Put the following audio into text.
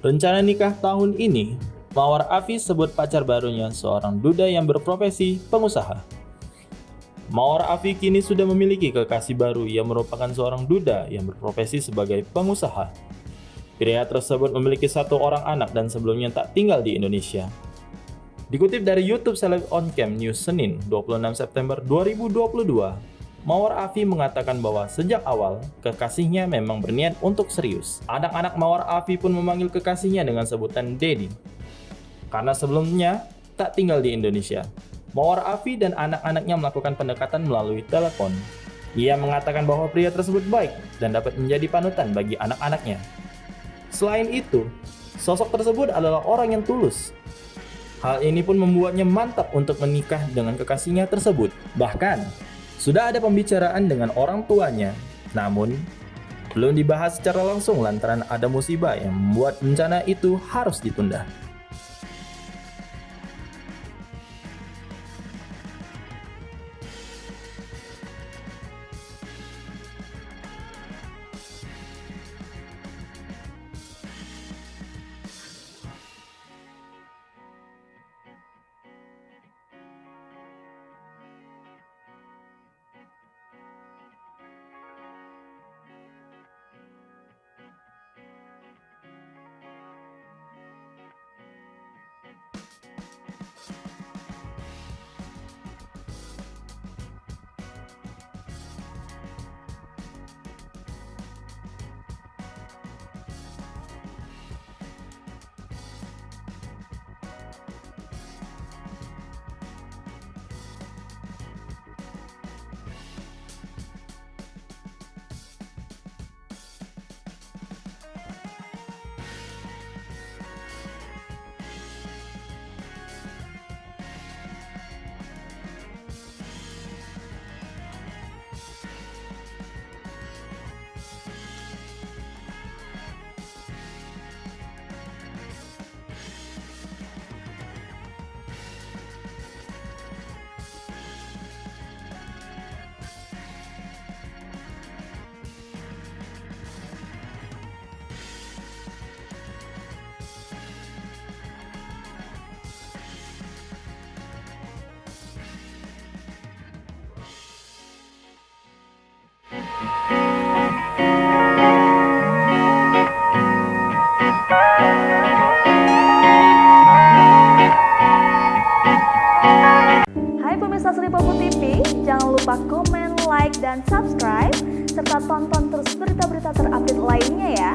Rencana nikah tahun ini, Mawar Afi sebut pacar barunya seorang duda yang berprofesi pengusaha. Mawar Afi kini sudah memiliki kekasih baru yang merupakan seorang duda yang berprofesi sebagai pengusaha. Pria tersebut memiliki 1 orang anak dan sebelumnya tak tinggal di Indonesia. Dikutip dari YouTube Seleb On Cam News Senin 26 September 2022, Mawar Afi mengatakan bahwa sejak awal kekasihnya memang berniat untuk serius. Anak-anak Mawar Afi pun memanggil kekasihnya dengan sebutan Daddy, karena sebelumnya tak tinggal di Indonesia. Mawar Afi dan anak-anaknya melakukan pendekatan melalui telepon. Ia mengatakan bahwa pria tersebut baik dan dapat menjadi panutan bagi anak-anaknya. Selain itu, sosok tersebut adalah orang yang tulus. Hal ini pun membuatnya mantap untuk menikah dengan kekasihnya tersebut. Bahkan, sudah ada pembicaraan dengan orang tuanya, namun belum dibahas secara langsung lantaran ada musibah yang membuat rencana itu harus ditunda. Hai pemirsa Sri Popo TV, jangan lupa komen, like, dan subscribe, serta tonton terus berita-berita terupdate lainnya ya.